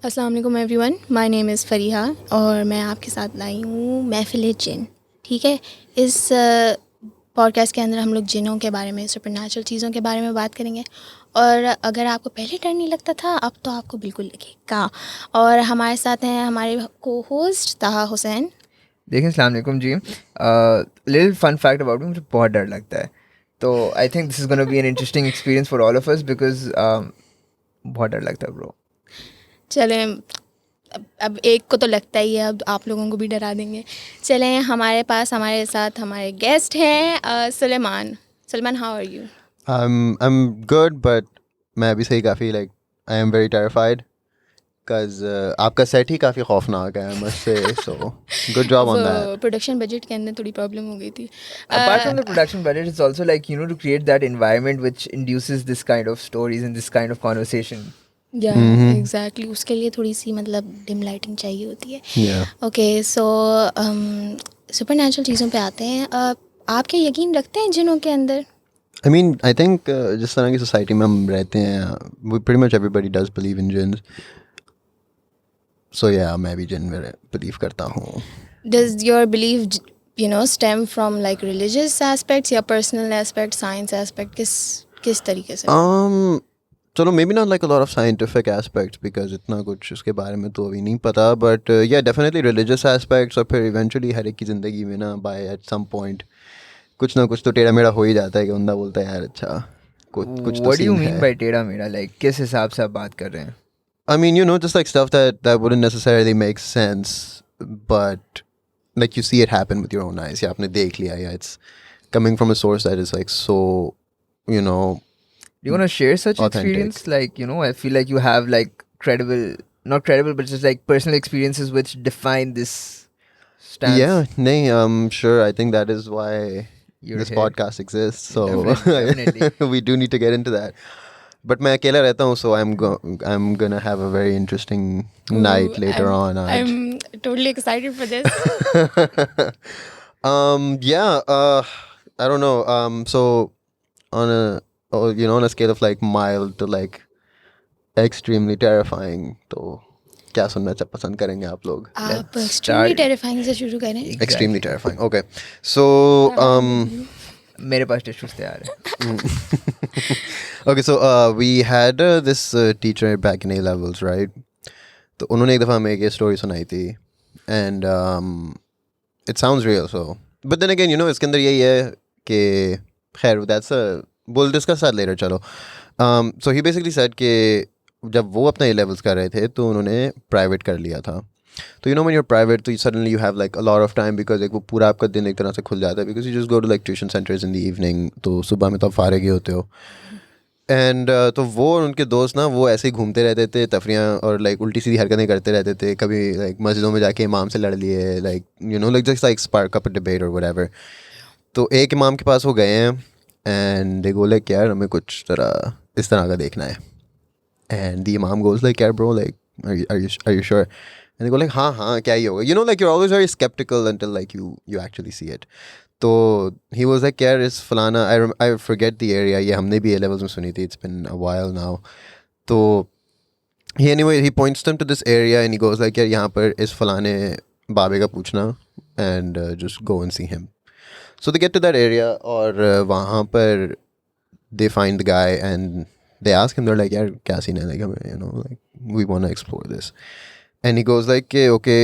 अस्सलाम वालेकुम everyone, my name is फ़रीहा और मैं आपके साथ लाई हूँ महफ़िल जिन। ठीक है, इस पॉडकास्ट के अंदर हम लोग जिनों के बारे में, सुपरनैचुरल चीज़ों के बारे में बात करेंगे। और अगर आपको पहले डर नहीं लगता था, अब तो आपको बिल्कुल लगेगा। और हमारे साथ हैं हमारे को होस्ट ताहा हुसैन। देखिए अस्सलाम वालेकुम जी। Little fun fact about me, मुझे बहुत डर लगता है। तो I think this is gonna be an interesting experience for all of us because बहुत डर लगता है ब्रो। चलें, अब एक को तो लगता ही है, अब आप लोगों को भी डरा देंगे। चलें, हमारे पास हमारे साथ हमारे गेस्ट हैं Suleman. Suleman, how are you? I'm good, but मैं अभी सही काफ़ी like I am very terrified because आपका सेट ही काफ़ी खौफनाक है, I must say. So good job on that. Production budget के अंदर थोड़ी प्रॉब्लम हो गई थी। Apart from the production budget, it's also like, to create that environment which induces this kind of stories and this kind of conversation. या exactly, उसके लिए थोड़ी सी मतलब डिम लाइटिंग चाहिए होती है। Yeah. ओके, सो सुपरनैचुरल चीज़ों पे आते हैं। आप क्या यकीन रखते हैं जिनों के अंदर? I mean, I think जिस तरह की सोसाइटी में हम रहते हैं, pretty much everybody does believe in jinns. So yeah, मैं भी जिन में believe करता हूँ. Does your belief stem from like religious aspects या personal aspect, science aspect? किस तरीके से? चलो maybe not like a lot of scientific aspects because इतना कुछ उसके बारे में तो अभी नहीं पता, but yeah, definitely religious aspects. और फिर eventually हर एक की ज़िंदगी में ना by at some point कुछ ना कुछ तो टेढ़ा मेढ़ा हो ही जाता है कि बंदा बोलता है यार अच्छा कुछ तो What do you scene mean है. by टेढ़ा मेढ़ा? Like किस हिसाब से आप बात कर रहे हैं? I mean, just like stuff that wouldn't necessarily make sense, but like you see it happen with your own eyes. Yeah, आपने देख लिया, yeah, it's coming from a source that is like so, Do you want to share such authentic. experience? Like, I feel like you have like not credible, but just like personal experiences which define this stance. Yeah, नहीं, sure. I think that is why You're this here. podcast exists. So Definitely. we do need to get into that. But मैं अकेला रहता हूँ, so I'm gonna have a very interesting night later on. I'm totally excited for this. Yeah. I don't know. So on a scale of like mild to like extremely terrifying, तो क्या सुनना पसंद करेंगे आप लोग? आप extremely terrifying से शुरू करें। Extremely terrifying. Okay. So मेरे पास टिश्यूज तैयार है। okay, so we had this teacher back in A levels, right? तो उन्होंने एक दफ़ा हमें एक स्टोरी सुनाई थी and it sounds real, so but then again इसके अंदर यही है कि खैर we'll discuss that later. चलो so he basically said कि जब वो अपना A levels कर रहे थे तो उन्होंने प्राइवेट कर लिया था. तो when you're private, तो suddenly you have like a lot of time because like वो पूरा आपका दिन एक तरह से खुल जाता है because you just go to like tuition centers in the evening. तो सुबह में तो आप फारिग ही होते हो. एंड तो वो और उनके दोस्त ना वो ऐसे ही घूमते रहते थे, तफरियाँ और लाइक उल्टी सीधी हरकतें करते रहते थे. कभी लाइक मस्जिदों में जाके इमाम से लड़ लिए, like like just like spark up a debate और व्हाटएवर. तो एक इमाम के पास वो गए हैं एंड दे गो लाइक यार हमें कुछ तरह इस तरह का देखना है. एंड द इमाम गोज लाइक यार bro like are you sure? And they go like हाँ क्या ही होगा, like you're always very skeptical until like you actually see it. तो he was like यार इस फलाना I forget the area, ये हमने भी A levels में सुनी थी, it's been a while now. तो he points them to this area and he goes like यार यहाँ पर इस फलाने बाबे का पूछना and just go and see him. So they get to that area और वहाँ पर they find the guy and they ask him, they're like यार क्या सीन है, like like we want to explore this. And he goes like okay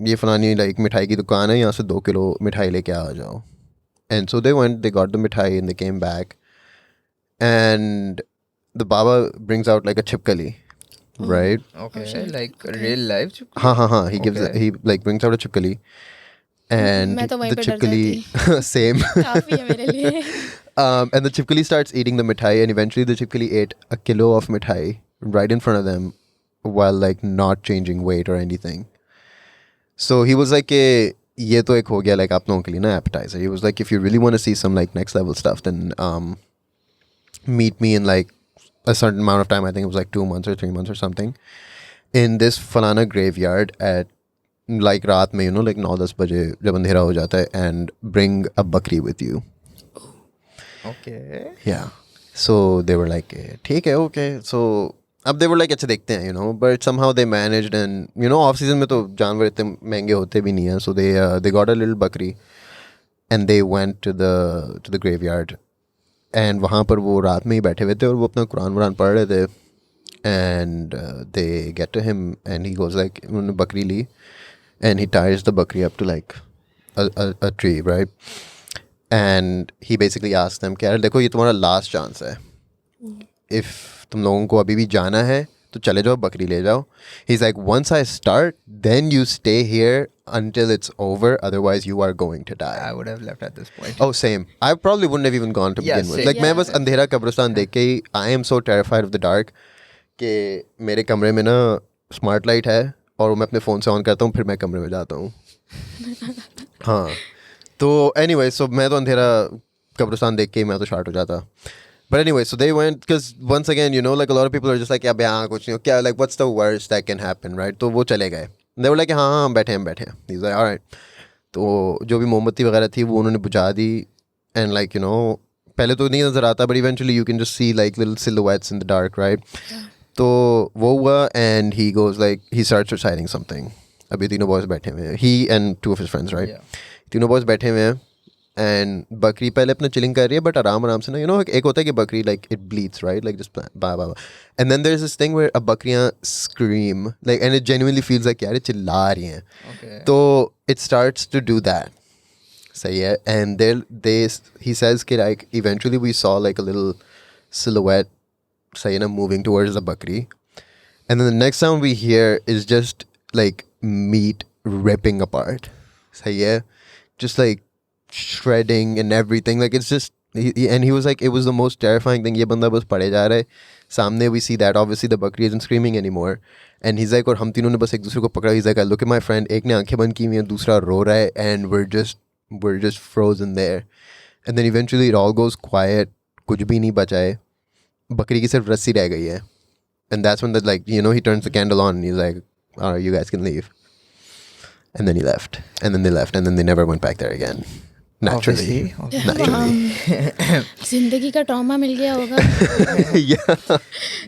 ये फलानी like मिठाई की दुकान है, यहाँ से 2 किलो मिठाई लेके आ जाओ. And so they went, they got the मिठाई and they came back and the Baba brings out like a chipkali, right? Okay, like real life. हाँ he gives he like brings out a chipkali and मैं तो वहीं the पे डर जाती। chipkali same काफी है मेरे लिए। and the chipkali starts eating the mithai and eventually the chipkali ate a kilo of mithai right in front of them while like not changing weight or anything. So he was like ये तो एक हो गया like आप लोगों के लिए ना appetizer. He was like if you really want to see some like next level stuff then meet me in like a certain amount of time. I think it was like 2 months or 3 months or something in this falana graveyard at like रात में like 9-10 बजे जब अंधेरा हो जाता है and bring a bakri with you. Okay. Yeah. So they were like ठीक है okay. So अब they were like अच्छा देखते हैं, you know, but somehow they managed, and you know off season में तो जानवर इतने महंगे होते भी नहीं हैं, so they got a little बकरी and they went to the graveyard, and वहाँ पर वो रात में ही बैठे हुए थे और वो अपना कुरान वुरान पढ़ रहे थे, and they get to him and he goes like उन्होंने बकरी ली and he ties the बकरी up to like a tree, right? And he basically asks them कि यार देखो ये तुम्हारा लास्ट चांस है, if तुम लोगों को अभी भी जाना है तो चले जाओ, बकरी ले जाओ. He's like, once I start, then you stay here until it's over, otherwise you are going to die. I would have left at this point. Oh, same. I probably wouldn't have even gone to Yeah, begin with. same. Like मैं बस अंधेरा कब्रिस्तान देख के ही I am so terrified of the dark कि मेरे कमरे में ना स्मार्ट लाइट है और मैं अपने फ़ोन से ऑन करता हूँ, फिर मैं कमरे में जाता हूँ. हाँ, तो anyway, so मैं तो अंधेरा कब्रिस्तान देख के ही मैं तो शार्ट हो जाता. But anyway, so they went, because once again, you know, like a lot of people are just like, यार यहाँ कुछ नहीं हो, क्या, like what's the worst that can happen, right? तो वो चले गए. They were like, हाँ हाँ हम बैठे हैं. He's like, all right. तो जो भी मोमबत्ती वगैरह थी वो उन्होंने बुझा दी, and like, you know, पहले तो नहीं नज़र आता, but eventually you can just see like little silhouettes in the dark, right? तो वो हुआ, and he goes like, he starts reciting something. अभी तीनों boys बैठे हुए हैं, he and two of his friends, right? Yeah. तीनों boys बैठे हुए हैं, and बकरी पहले अपना चिलिंग कर रही है, बट आराम से ना, you know, एक होता है कि बकरी like it bleats, right? Like just blah blah blah. And then there's this thing where अब बकरियाँ scream, like, and it genuinely feels like यार ये चिल्ला रही हैं. Okay. तो it starts to do that. सही है. And he says कि like eventually we saw like a little silhouette, सही है ना, moving towards the बकरी. And then the next sound we hear is just like meat ripping apart. सही है. Just like shredding and everything, like it's just and he was like, it was the most terrifying thing. ये बंदा बस पड़े जा रहा है सामने. We see that obviously the बकरी isn't screaming anymore, and he's like, और हम तीनों ने बस एक दूसरे को पकड़ा. He's like, I look at my friend, एक ने आंखें बंद की हुई हैं, दूसरा रो रहा है, and we're just frozen there. And then eventually it all goes quiet, कुछ भी नहीं बचा है, बकरी की सिर्फ रस्सी रह गई है. And that's when like, you know, he turns the candle on and he's like, all right, you guys can leave. And then he left, and then they left, and then they never went back there again. Naturally. जिंदगी का trauma मिल गया होगा. Yeah.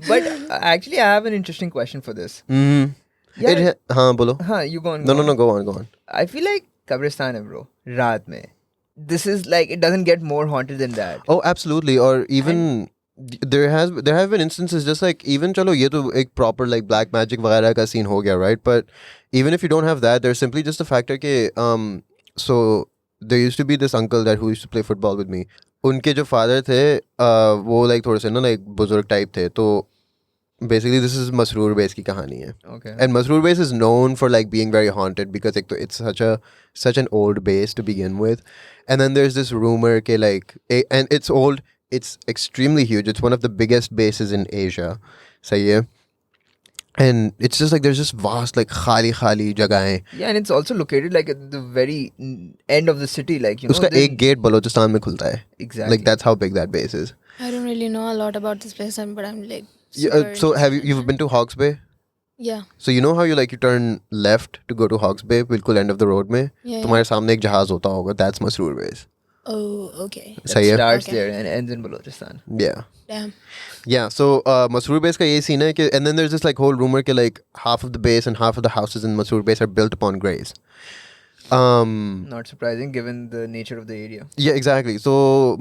But actually, I have an interesting question for this. Yeah. हाँ बोलो. हाँ, you go on. No, go on. I feel like कब्रिस्तान है bro, रात में. This is like, it doesn't get more haunted than that. Oh, absolutely. Or even there have been instances just like, even चलो ये तो एक proper like black magic वगैरह का scene हो गया, right? But even if you don't have that, there's simply just the factor कि so there used to be this uncle that who used to play football with me. उनके जो father थे वो like थोड़े से ना like बुजुर्ग type थे. तो basically this is Masroor Base की कहानी है. Okay. And Masroor Base is known for like being very haunted because it's such an old base to begin with. And then there's this rumor ke like and it's old, it's extremely huge. It's one of the biggest bases in Asia. सही है. And it's just like there's just vast like khali जगहें. Yeah, and it's also located like at the very end of the city, like, you know. उसका एक gate Balochistan में खुलता है. Exactly. Like that's how big that base is. I don't really know a lot about this place, but I'm like. Yeah, so have you've been to Hawke's Bay? Yeah. So you know how you turn left to go to Hawke's Bay, बिल्कुल end of the road में, Yeah. तुम्हारे सामने एक जहाज होता होगा. That's Masroor Base. Oh, okay. That सही है. starts Okay. there and ends in Balochistan. Yeah. Damn. Yeah, so Masroor Base का ये scene है कि, and then there's this like whole rumor कि like half of the base and half of the houses in Masroor Base are built upon graves. Not surprising given the nature of the area. Yeah, exactly. So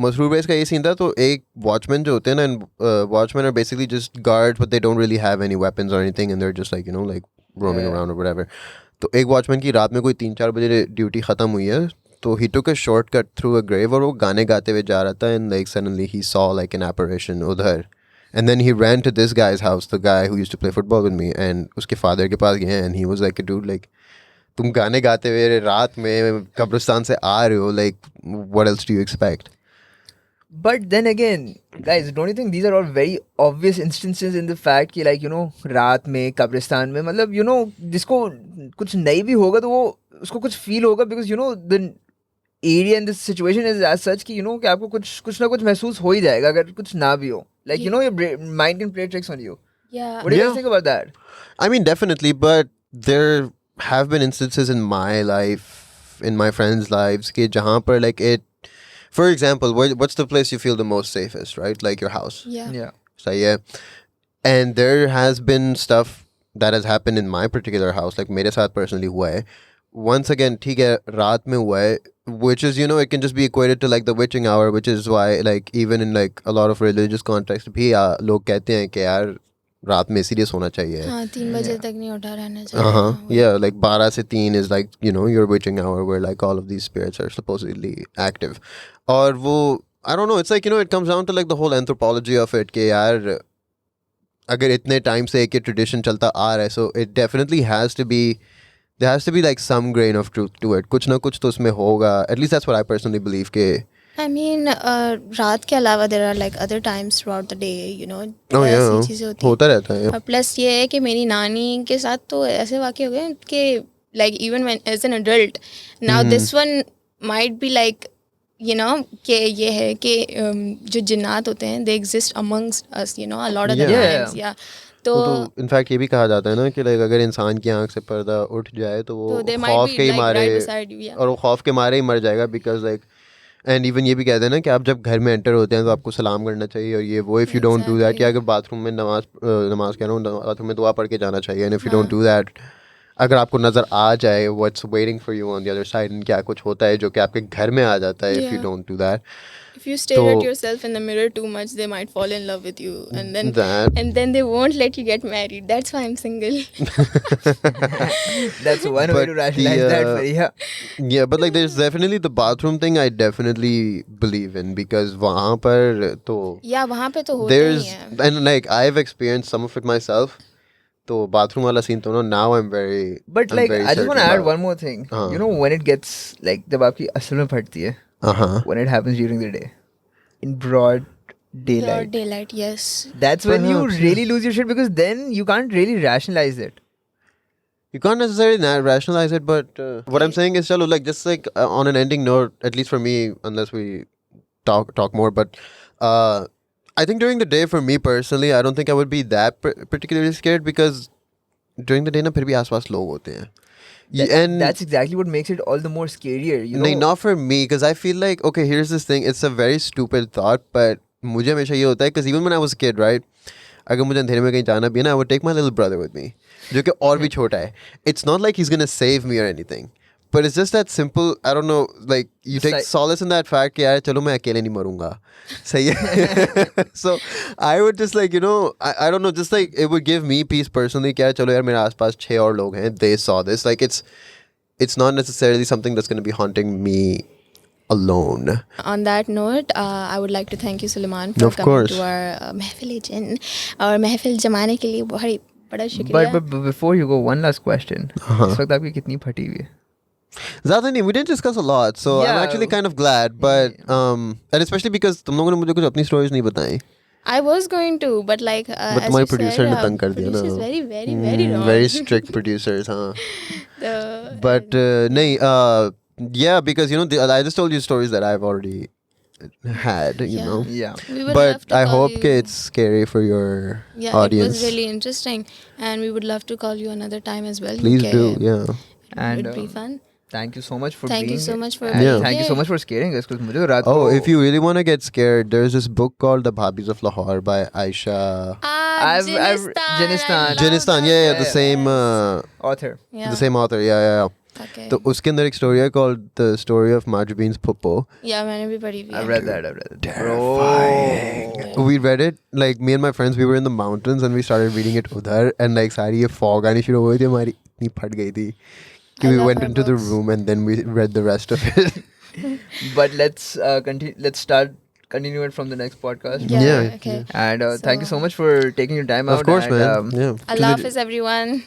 Masroor Base का ये scene था. तो एक watchman जो होते हैं ना, and watchmen are basically just guards, but they don't really have any weapons or anything, and they're just like, you know, like roaming around or whatever. तो एक watchman की रात में कोई 3-4 बजे ड्यूटी ख़त्म हुई है. तो he took a shortcut through a grave और वो गाने गाते हुए जा रहा था, and like suddenly he saw like an apparition उधर. And then he ran to this guy's house, the guy who used to play football with me, and उसके father के पास गए, and he was like, dude, like तुम गाने गाते हुए रात में कब्रिस्तान से आ रहे हो, like what else do you expect? But then again, guys, don't you think these are all very obvious instances in the fact कि like, you know, रात में कब्रिस्तान में, मतलब, you know, जिसको कुछ नहीं भी होगा तो वो उसको कुछ feel होगा, because, you know, the area and this situation is as such कि, you know, कि आपको कुछ ना कुछ महसूस हो ही जाएगा अगर कुछ ना भी हो. Like, you know, your mind can play tricks on you. Yeah. What do you guys think about that? I mean, definitely, but there have been instances in my life, in my friends' lives, कि जहाँ पर like it, for example, what's the place you feel the most safest, right? Like your house. Yeah. Yeah. सही है. And there has been stuff that has happened in my particular house, like मेरे साथ personally हुआ है. Once again, ठीक है, रात में हुआ है, which is, you know, it can just be equated to like the witching hour, which is why like even in like a lot of religious context भी लोग कहते हैं कि यार रात में इसीलिए सोना चाहिए. हाँ 3 बजे तक नहीं उठा रहना चाहिए. Uh-huh. Yeah, like 12 से 3 is like, you know, your witching hour where like all of these spirits are supposedly active. और वो, I don't know, it's like, you know, it comes down to like the whole anthropology of it कि यार अगर इतने time से एक tradition चलता आ रहा है, so it definitely has to be, there has to be like some grain of truth to it. कुछ ना कुछ तो उसमें होगा. At least that's what I personally believe कि I mean, रात के अलावा there are like other times throughout the day, you know, oh yeah, ऐसी चीज़ें होती हैं. होता रहता है. और प्लस ये है कि मेरी नानी के साथ तो ऐसे वाक़े हो गए कि like even when as an adult, now this one might be like, you know, कि ये है कि जो जिन्नात होते हैं they exist amongst us, you know, a lot of the Yeah. times, yeah. तो तो इनफैक्ट ये भी कहा जाता है ना कि like अगर इंसान की आंख से पर्दा उठ जाए तो वो they might खौफ be के ही like मारे right beside you, yeah. और वो खौफ के मारे ही मर जाएगा. बिकॉज लाइक एंड इवन ये भी कहते हैं ना कि आप जब घर में एंटर होते हैं तो आपको सलाम करना चाहिए और ये वो. If you don't do that, या अगर बाथरूम में नमाज कह रहा हूँ, बाथरूम में दुआ पढ़ के जाना चाहिए. And if you don't do that, अगर आपको नज़र आ जाए what's waiting for you on the other side, and क्या कुछ होता है जो कि आपके घर में आ जाता है, if you Yeah. Don't do that. If you stare at तो- yourself in the mirror too much, they might fall in love with you, and then That- they won't let you get married. That's why I'm single. That's one way But to rationalize that, Fariha. Yeah, but like there's definitely the bathroom thing I definitely believe in, because वहाँ पर तो Yeah, वहाँ पे तो होता ही there's, है. and like I've experienced some of it myself. तो bathroom वाला scene तो now I'm very, But I'm like, very I just want to certain add about. one more thing. हाँ. You know, when it gets like जब आपकी असल में फटती है, Uh-huh. when it happens during the day, in broad daylight, Broad daylight, yes. that's when you Perhaps, really lose your shit, because then you can't really rationalize it. You can't necessarily rationalize it, but what I'm saying is, chalo, like just like on an ending note, at least for me, unless we talk more, but I think during the day, for me personally, I don't think I would be that particularly scared, because during the day na phir bhi aas-paas log hote hain. And That's exactly what makes it all the more scarier. You know, not for me, because I feel like, okay, here's this thing. It's a very stupid thought, but मुझे हमेशा ये होता है, because even when I was a kid, right, अगर मुझे अंधेरे में कहीं जाना भी है ना, I would take my little brother with me, जो कि और भी छोटा है. It's not like he's gonna save me or anything, but it's just that simple. I don't know, like you take solace in that fact कि यार चलो मैं अकेले नहीं मरूंगा. सही है. So I would just like, you know, I don't know, just like it would give me peace personally कि यार चलो यार मेरे आसपास 6 और लोग हैं, they saw this. Like it's not necessarily something that's going to be haunting me alone. On that note, I would like to thank you, Suleman, for Of coming course. to our Mehfil Jinn. और महफिल जमाने के लिए बहुत बड़ा शुक्रिया. but before you go, one last question. इस वक्त आपकी कितनी फटी हुई है? ज़्यादा नहीं, we didn't discuss a lot, so I'm Yeah. actually kind of glad, but and especially because तुम लोगों ने मुझे कुछ अपनी stories नहीं बताई. I was going to, but like But as तुम्हारे you producer said, ने तंग कर दिया ना. producers very very wrong. Very strict producers, huh? The- But नहीं, yeah, because you know I just told you stories that I've already had, you Yeah. know. Yeah. we would love But to I call hope you. कि it's scary for your Yeah, audience. it was really interesting, and we would love to call you another time as well. Please Okay. do, yeah. And It'd be fun. thank you so much for Thank you being so much for and being thank you here. so much for scaring us, because मुझे रात Oh, को if you really want to get scared, there's this book called The Bhabis of Lahore by Aisha. I've- Jinnistan. Jinistan, yeah, the same author. Yeah. the same author, yeah. Okay. तो उसके अंदर एक story है called The Story of Marjabeen's Puppo. Yeah, मैंने भी पढ़ी हुई है. I've read that. Terrifying. We read it, like me and my friends, we were in the mountains and we started reading it udhar, and like सारी ये fog आनी शुरू हो गई थी, हमारी इतनी फट गई थी कि I we love went her into the books. room and then we read the rest of it. But let's continue it from the next podcast. Yeah. Yeah, Okay. And thank you so much for taking your time out. Of course, and, man. Yeah. Allah Hafiz, everyone.